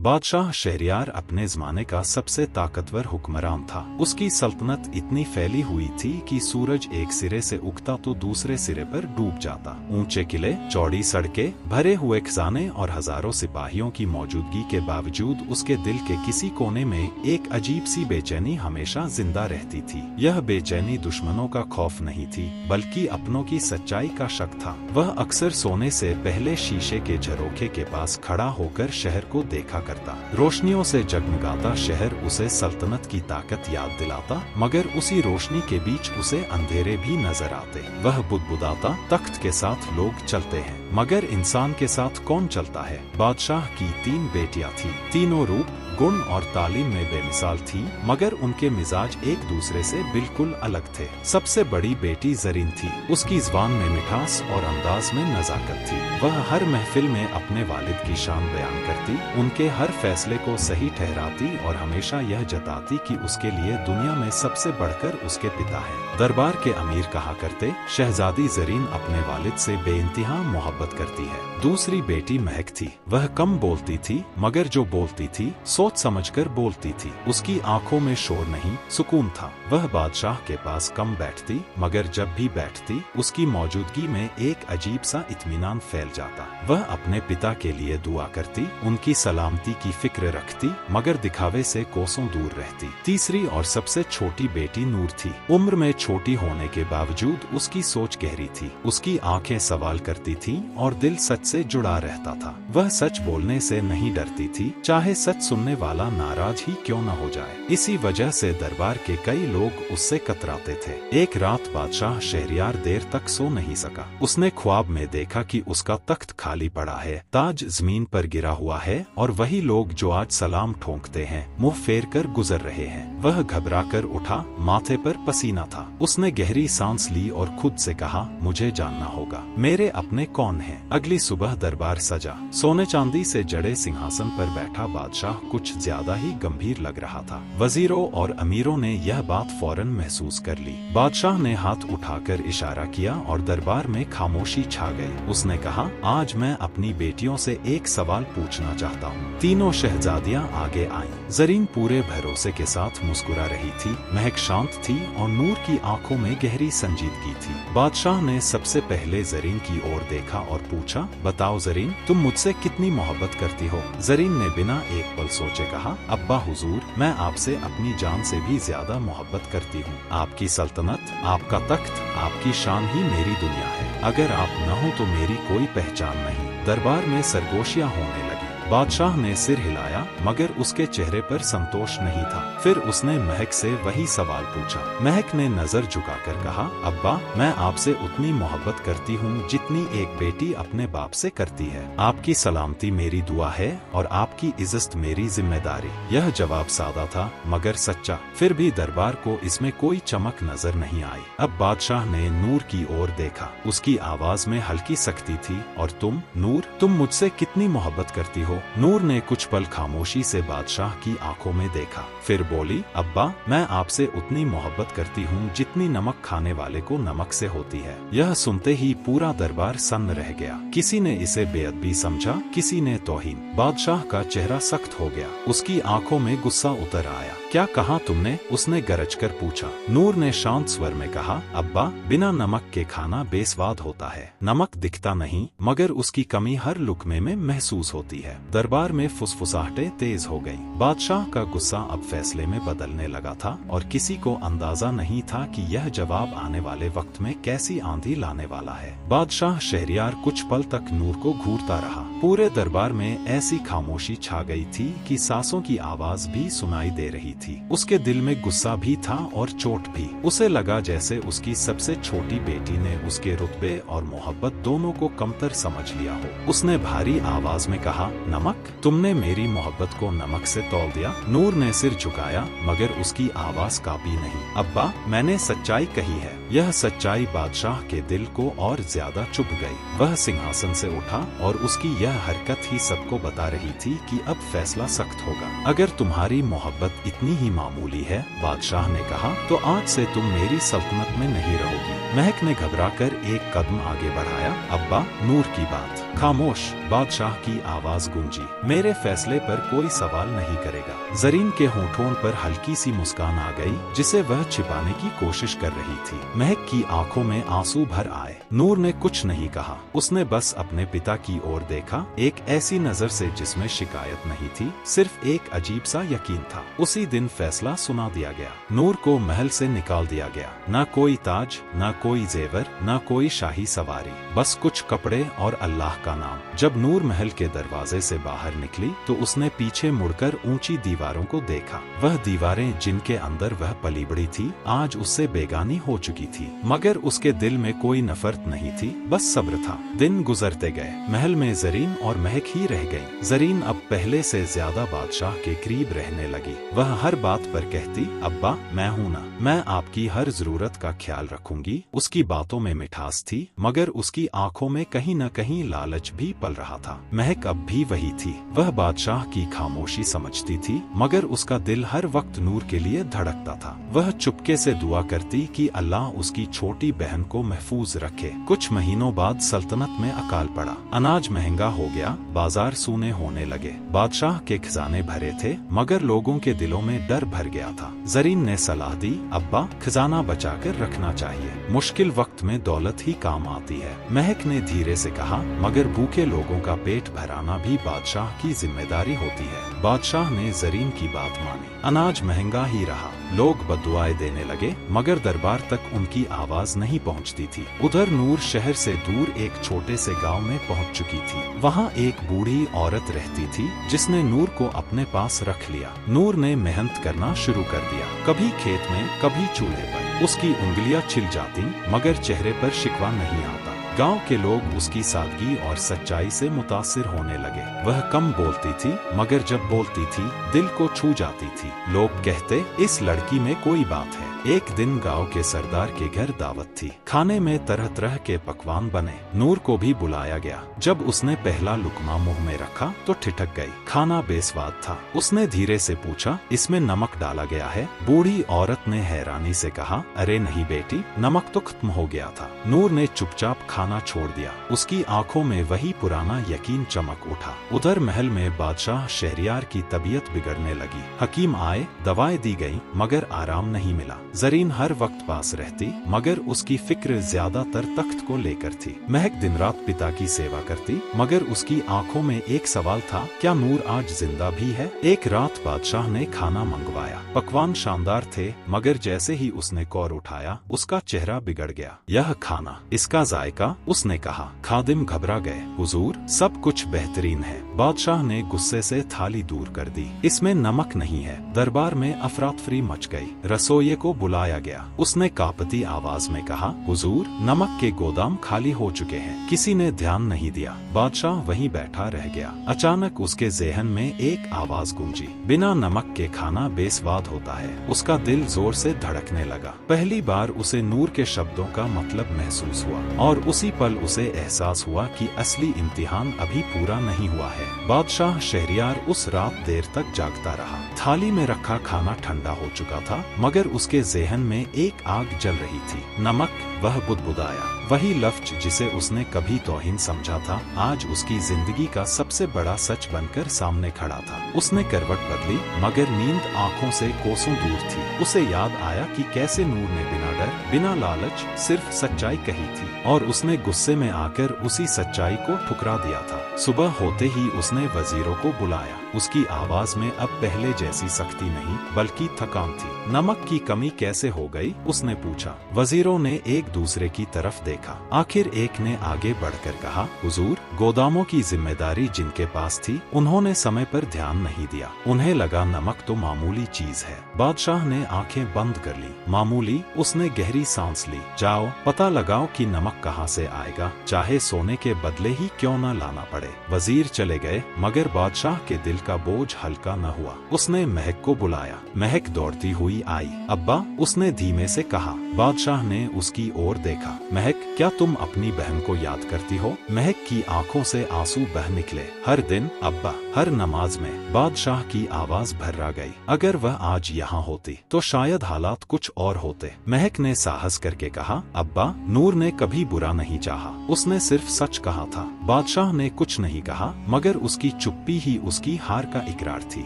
बादशाह शहरयार अपने ज़माने का सबसे ताकतवर हुक्मरान था। उसकी सल्तनत इतनी फैली हुई थी कि सूरज एक सिरे से उगता तो दूसरे सिरे पर डूब जाता। ऊंचे किले, चौड़ी सड़कें, भरे हुए खजाने और हजारों सिपाहियों की मौजूदगी के बावजूद उसके दिल के किसी कोने में एक अजीब सी बेचैनी हमेशा जिंदा रहती थी। यह बेचैनी दुश्मनों का खौफ नहीं थी, बल्कि अपनों की सच्चाई का शक था। वह अक्सर सोने से पहले शीशे के झरोखे के पास खड़ा होकर शहर को देखा करता। रोशनियों से जगमगाता शहर उसे सल्तनत की ताकत याद दिलाता, मगर उसी रोशनी के बीच उसे अंधेरे भी नजर आते। वह बुदबुदाता, तख्त के साथ लोग चलते हैं, मगर इंसान के साथ कौन चलता है। बादशाह की 3 बेटियां थीं। तीनों रूप, गुण और तालीम में बेमिसाल थी, मगर उनके मिजाज एक दूसरे से बिल्कुल अलग थे। सबसे बड़ी बेटी ज़रीन थी। उसकी ज़बान में मिठास और अंदाज में नज़ाकत थी। वह हर महफिल में अपने वालिद की शान बयान करती, उनके हर फैसले को सही ठहराती और हमेशा यह जताती कि उसके लिए दुनिया में सबसे बढ़कर उसके पिता है। दरबार के अमीर कहा करते, शहजादी ज़रीन अपने वालिद से बेइंतहा मोहब्बत करती है। दूसरी बेटी महक थी। वह कम बोलती थी, मगर जो बोलती थी सोच समझकर बोलती थी। उसकी आंखों में शोर नहीं, सुकून था। वह बादशाह के पास कम बैठती, मगर जब भी बैठती उसकी मौजूदगी में एक अजीब सा इत्मीनान फैल जाता। वह अपने पिता के लिए दुआ करती, उनकी सलामती की फिक्र रखती, मगर दिखावे से कोसों दूर रहती। तीसरी और सबसे छोटी बेटी नूर थी। उम्र में छोटी होने के बावजूद उसकी सोच गहरी थी। उसकी आंखें सवाल करती थीं और दिल सच से जुड़ा रहता था। वह सच बोलने से नहीं डरती थी, चाहे सच सुनने वाला नाराज ही क्यों न हो जाए। इसी वजह से दरबार के कई लोग उससे कतराते थे। एक रात बादशाह शहरयार देर तक सो नहीं सका। उसने ख्वाब में देखा कि उसका तख्त खाली पड़ा है, ताज जमीन पर गिरा हुआ है और वही लोग जो आज सलाम ठोंकते हैं मुंह फेर कर गुजर रहे हैं। वह घबरा कर उठा, माथे पर पसीना था। उसने गहरी सांस ली और खुद से कहा, मुझे जानना होगा मेरे अपने कौन हैं। अगली सुबह दरबार सजा। सोने चांदी से जड़े सिंहासन पर बैठा बादशाह कुछ ज्यादा ही गंभीर लग रहा था। वजीरों और अमीरों ने यह बात फौरन महसूस कर ली। बादशाह ने हाथ उठाकर इशारा किया और दरबार में खामोशी छा गई। उसने कहा, आज मैं अपनी बेटियों से एक सवाल पूछना चाहता हूँ। तीनों शहजादियाँ आगे आईं। ज़रीन पूरे भरोसे के साथ मुस्कुरा रही थी, महक शांत थी और नूर की आंखों में गहरी संजीदगी थी। बादशाह ने सबसे पहले ज़रीन की ओर देखा और पूछा, बताओ ज़रीन, तुम मुझसे कितनी मोहब्बत करती हो। ज़रीन ने बिना एक पल सोचे कहा, अब्बा हुजूर, मैं आपसे अपनी जान से भी ज्यादा मोहब्बत करती हूँ। आपकी सल्तनत, आपका तख्त, आपकी शान ही मेरी दुनिया है। अगर आप न हो तो मेरी कोई पहचान नहीं। दरबार में सरगोशियां होने लगी। बादशाह ने सिर हिलाया, मगर उसके चेहरे पर संतोष नहीं था। फिर उसने महक से वही सवाल पूछा। महक ने नजर झुकाकर कहा, अब्बा, मैं आपसे उतनी मोहब्बत करती हूँ जितनी एक बेटी अपने बाप से करती है। आपकी सलामती मेरी दुआ है और आपकी इज्जत मेरी जिम्मेदारी। यह जवाब सादा था, मगर सच्चा। फिर भी दरबार को इसमें कोई चमक नजर नहीं आई। अब बादशाह ने नूर की ओर देखा। उसकी आवाज में हल्की सख्ती थी, और तुम नूर, तुम मुझसे कितनी मोहब्बत करती हो। नूर ने कुछ पल खामोशी से बादशाह की आंखों में देखा, फिर बोली, अब्बा, मैं आपसे उतनी मोहब्बत करती हूँ जितनी नमक खाने वाले को नमक से होती है। यह सुनते ही पूरा दरबार सन्न रह गया। किसी ने इसे बेअदबी समझा, किसी ने तौहीन। बादशाह का चेहरा सख्त हो गया। उसकी आंखों में गुस्सा उतर आया। क्या कहा तुमने? उसने गरज कर पूछा। नूर ने शांत स्वर में कहा, अब्बा, बिना नमक के खाना बेस्वाद होता है। नमक दिखता नहीं, मगर उसकी कमी हर लुकमे में महसूस होती है। दरबार में फुसफुसाहटें तेज हो गईं। बादशाह का गुस्सा अब फैसले में बदलने लगा था और किसी को अंदाजा नहीं था कि यह जवाब आने वाले वक्त में कैसी आंधी लाने वाला है। बादशाह शहरयार कुछ पल तक नूर को घूरता रहा। पूरे दरबार में ऐसी खामोशी छा गई थी कि सांसों की आवाज भी सुनाई दे रही थी। उसके दिल में गुस्सा भी था और चोट भी। उसे लगा जैसे उसकी सबसे छोटी बेटी ने उसके रुतबे और मोहब्बत दोनों को कमतर समझ लिया हो। उसने भारी आवाज में कहा, नमक, तुमने मेरी मोहब्बत को नमक से तौल दिया। नूर ने सिर झुकाया, मगर उसकी आवाज कांपी नहीं। अब्बा, मैंने सच्चाई कही है। यह सच्चाई बादशाह के दिल को और ज्यादा चुभ गई। वह सिंहासन से उठा और उसकी यह हरकत ही सबको बता रही थी कि अब फैसला सख्त होगा। अगर तुम्हारी मोहब्बत इतनी ही मामूली है, बादशाह ने कहा, तो आज से तुम मेरी सल्तनत में नहीं रहोगी। महक ने घबराकर एक कदम आगे बढ़ाया। अब्बा, नूर की बात। खामोश। बादशाह की आवाज गूंज गूंजी, मेरे फैसले पर कोई सवाल नहीं करेगा। जरीन के होठों पर हल्की सी मुस्कान आ गई जिसे वह छिपाने की कोशिश कर रही थी। महक की आंखों में आंसू भर आए। नूर ने कुछ नहीं कहा, उसने बस अपने पिता की ओर देखा, एक ऐसी नजर से जिसमें शिकायत नहीं थी, सिर्फ एक अजीब सा यकीन था। उसी दिन फैसला सुना दिया गया। नूर को महल से निकाल दिया गया। ना कोई ताज, ना कोई जेवर, ना कोई शाही सवारी, बस कुछ कपड़े और अल्लाह का नाम। जब नूर महल के दरवाजे से बाहर निकली तो उसने पीछे मुड़कर ऊंची दीवारों को देखा। वह दीवारें जिनके अंदर वह पली बड़ी थी आज उससे बेगानी हो चुकी थी, मगर उसके दिल में कोई नफरत नहीं थी, बस सब्र था। दिन गुजरते गए। महल में जरीन और महक ही रह गई। जरीन अब पहले से ज्यादा बादशाह के करीब रहने लगी। वह हर बात पर कहती, अब्बा मैं हूं ना, मैं आपकी हर जरूरत का ख्याल रखूंगी। उसकी बातों में मिठास थी मगर उसकी आंखों में कहीं न कहीं लालच भी पल रहा था। महक अब भी वही थी। वह बादशाह की खामोशी समझती थी मगर उसका दिल हर वक्त नूर के लिए धड़कता था। वह चुपके से दुआ करती कि अल्लाह उसकी छोटी बहन को महफूज रखे। कुछ महीनों बाद सल्तनत में अकाल पड़ा। अनाज महंगा हो गया, बाजार सूने होने लगे। बादशाह के खजाने भरे थे मगर लोगों के दिलों में डर भर गया था। जरीन ने सलाह दी, अब्बा खजाना बचाकर रखना चाहिए, मुश्किल वक्त में दौलत ही काम आती है। महक ने धीरे से कहा, मगर भूखे लोगों का पेट भराना भी बादशाह की जिम्मेदारी होती है। बादशाह ने जरीन की बात मानी। अनाज महंगा ही रहा, लोग बद्दुआएं देने लगे मगर दरबार तक उनकी आवाज नहीं पहुंचती थी। उधर नूर शहर से दूर एक छोटे से गांव में पहुंच चुकी थी। वहां एक बूढ़ी औरत रहती थी जिसने नूर को अपने पास रख लिया। नूर ने मेहनत करना शुरू कर दिया, कभी खेत में कभी चूल्हे पर। उसकी उंगलियां छिल जाती मगर चेहरे पर शिकवा नहीं आता। गांव के लोग उसकी सादगी और सच्चाई से मुतासिर होने लगे। वह कम बोलती थी मगर जब बोलती थी दिल को छू जाती थी। लोग कहते, इस लड़की में कोई बात है। एक दिन गांव के सरदार के घर दावत थी। खाने में तरह तरह के पकवान बने। नूर को भी बुलाया गया। जब उसने पहला लुकमा मुंह में रखा तो ठिठक गई। खाना बेस्वाद था। उसने धीरे से पूछा, इसमें नमक डाला गया है? बूढ़ी औरत ने हैरानी से कहा, अरे नहीं बेटी, नमक तो खत्म हो गया था। नूर ने चुपचाप खाना छोड़ दिया। उसकी आंखों में वही पुराना यकीन चमक उठा। उधर महल में बादशाह शहरियार की तबीयत बिगड़ने लगी। हकीम आए, दवाएं दी गई मगर आराम नहीं मिला। जरीन हर वक्त पास रहती मगर उसकी फिक्र ज्यादातर तख्त को लेकर थी। महक दिन रात पिता की सेवा करती मगर उसकी आंखों में एक सवाल था, क्या नूर आज जिंदा भी है? एक रात बादशाह ने खाना मंगवाया। पकवान शानदार थे मगर जैसे ही उसने कौर उठाया उसका चेहरा बिगड़ गया। यह खाना, इसका जायका? उसने कहा। खादिम घबरा गए। हुजूर, सब कुछ बेहतरीन है। बादशाह ने गुस्से से थाली दूर कर दी। इसमें नमक नहीं है। दरबार में अफरातफरी मच गई। रसोइये को बुलाया गया। उसने कांपती आवाज में कहा, हुजूर, नमक के गोदाम खाली हो चुके हैं। किसी ने ध्यान नहीं दिया। बादशाह वहीं बैठा रह गया। अचानक उसके ज़हन में एक आवाज गूंजी, बिना नमक के खाना बेस्वाद होता है। उसका दिल जोर से धड़कने लगा। पहली बार उसे नूर के शब्दों का मतलब महसूस हुआ और उसी पल उसे एहसास हुआ कि असली इम्तिहान अभी पूरा नहीं हुआ है। बादशाह शहरियार उस रात देर तक जागता रहा। थाली में रखा खाना ठंडा हो चुका था मगर उसके ज़हन में एक आग जल रही थी। नमक, वह बुदबुदाया। वही लफ्ज जिसे उसने कभी तौहीन समझा था आज उसकी जिंदगी का सबसे बड़ा सच बनकर सामने खड़ा था। उसने करवट बदली मगर नींद आंखों से कोसों दूर थी। उसे याद आया कि कैसे नूर ने बिना डर, बिना लालच, सिर्फ सच्चाई कही थी और उसने गुस्से में आकर उसी सच्चाई को ठुकरा दिया था। सुबह होते ही उसने वजीरों को बुलाया। उसकी आवाज में अब पहले जैसी सख्ती नहीं बल्कि थकान थी। नमक की कमी कैसे हो गई? उसने पूछा। वजीरों ने एक दूसरे की तरफ देखा। आखिर एक ने आगे बढ़कर कहा, हुजूर, गोदामों की जिम्मेदारी जिनके पास थी उन्होंने समय पर ध्यान नहीं दिया। उन्हें लगा नमक तो मामूली चीज है। बादशाह ने आंखें बंद कर ली। मामूली? उसने गहरी सांस ली। जाओ, पता लगाओ कि नमक कहाँ से आएगा, चाहे सोने के बदले ही क्यों न लाना पड़े। वजीर चले गए मगर बादशाह के दिल का बोझ हल्का न हुआ। उसने महक को बुलाया। महक दौड़ती हुई आई। अब्बा, उसने धीमे से कहा। बादशाह ने उसकी ओर देखा। महक, क्या तुम अपनी बहन को याद करती हो? महक की आंखों से आंसू बह निकले। हर दिन अब्बा, हर नमाज में। बादशाह की आवाज भर्रा गई। अगर वह आज यहाँ होती तो शायद हालात कुछ और होते। महक ने साहस करके कहा, अब्बा, नूर ने कभी बुरा नहीं नहीं चाहा, उसने सिर्फ सच कहा था। बादशाह ने कुछ नहीं कहा, मगर उसकी चुप्पी ही उसकी हार का इकरार थी।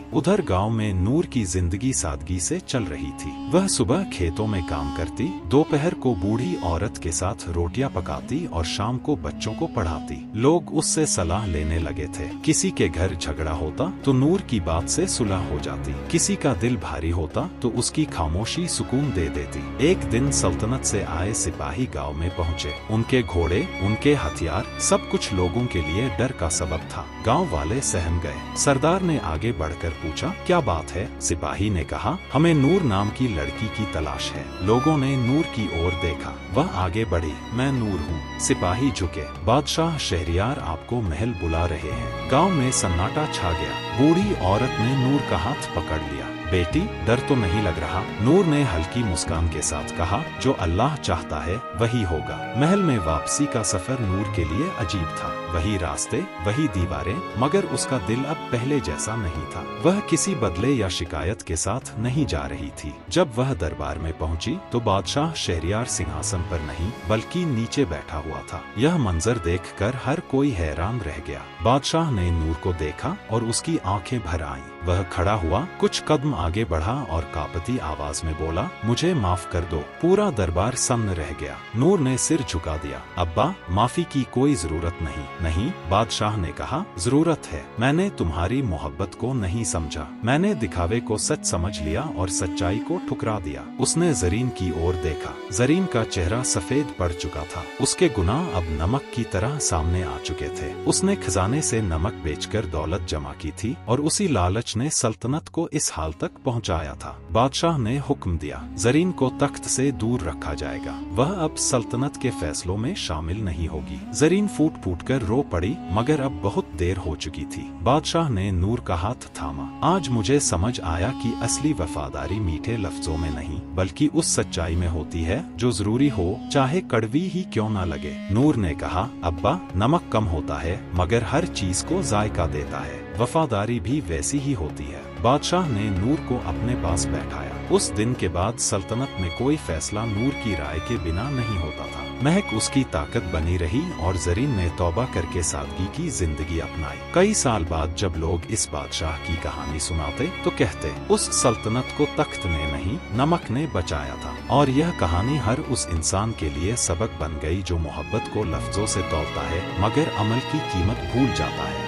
उधर गांव में नूर की जिंदगी सादगी से चल रही थी। वह सुबह खेतों में काम करती, दोपहर को बूढ़ी औरत के साथ रोटियां पकाती और शाम को बच्चों को पढ़ाती। लोग उससे सलाह लेने लगे थे। किसी के घर झगड़ा होता तो नूर की बात से सुलह हो जाती, किसी का दिल भारी होता तो उसकी खामोशी सुकून दे देती। एक दिन सल्तनत से आए सिपाही गांव में पहुंचे। उनके घोड़े, उनके हथियार, सब कुछ लोगों के लिए डर का सबब था। गांव वाले सहम गए। सरदार ने आगे बढ़कर पूछा, क्या बात है? सिपाही ने कहा, हमें नूर नाम की लड़की की तलाश है। लोगों ने नूर की ओर देखा। वह आगे बढ़ी। मैं नूर हूँ। सिपाही झुके। बादशाह शहरियार आपको महल बुला रहे हैं। गांव में सन्नाटा छा गया। बूढ़ी औरत ने नूर का हाथ पकड़ लिया। बेटी, डर तो नहीं लग रहा? नूर ने हल्की मुस्कान के साथ कहा, जो अल्लाह चाहता है वही होगा। महल में वापसी का सफर नूर के लिए अजीब था। वही रास्ते, वही दीवारें, मगर उसका दिल अब पहले जैसा नहीं था। वह किसी बदले या शिकायत के साथ नहीं जा रही थी। जब वह दरबार में पहुंची तो बादशाह शहरियार सिंहासन पर नहीं बल्कि नीचे बैठा हुआ था। यह मंजर देखकर हर कोई हैरान रह गया। बादशाह ने नूर को देखा और उसकी आंखें भर आईं। वह खड़ा हुआ, कुछ कदम आगे बढ़ा और कांपती आवाज में बोला, मुझे माफ कर दो। पूरा दरबार सन्न रह गया। नूर ने सिर झुका दिया। अब्बा, माफी की कोई जरूरत नहीं। नहीं, बादशाह ने कहा, जरूरत है। मैंने तुम्हारी मोहब्बत को नहीं समझा। मैंने दिखावे को सच समझ लिया और सच्चाई को ठुकरा दिया। उसने जरीन की ओर देखा। जरीन का चेहरा सफेद पड़ चुका था। उसके गुनाह अब नमक की तरह सामने आ चुके थे। उसने खजाने से नमक बेचकर दौलत जमा की थी और उसी लालच ने सल्तनत को इस हाल तक पहुंचाया था। बादशाह ने हुक्म दिया, जरीन को तख्त से दूर रखा जाएगा। वह अब सल्तनत के फैसलों में शामिल नहीं होगी। जरीन फूट फूट कर रो पड़ी, मगर अब बहुत देर हो चुकी थी। बादशाह ने नूर का हाथ थामा। आज मुझे समझ आया कि असली वफादारी मीठे लफ्जों में नहीं बल्कि उस सच्चाई में होती है जो जरूरी हो, चाहे कड़वी ही क्यों न लगे। नूर ने कहा, अब्बा, नमक कम होता है मगर हर चीज को जायका देता है। वफादारी भी वैसी ही होती है। बादशाह ने नूर को अपने पास बैठाया। उस दिन के बाद सल्तनत में कोई फैसला नूर की राय के बिना नहीं होता था। महक उसकी ताकत बनी रही और जरीन ने तौबा करके सादगी की जिंदगी अपनाई। कई साल बाद जब लोग इस बादशाह की कहानी सुनाते तो कहते, उस सल्तनत को तख्त ने नहीं नमक ने बचाया था। और यह कहानी हर उस इंसान के लिए सबक बन गई जो मोहब्बत को लफ्जों से तौलता है मगर अमल की कीमत भूल जाता है।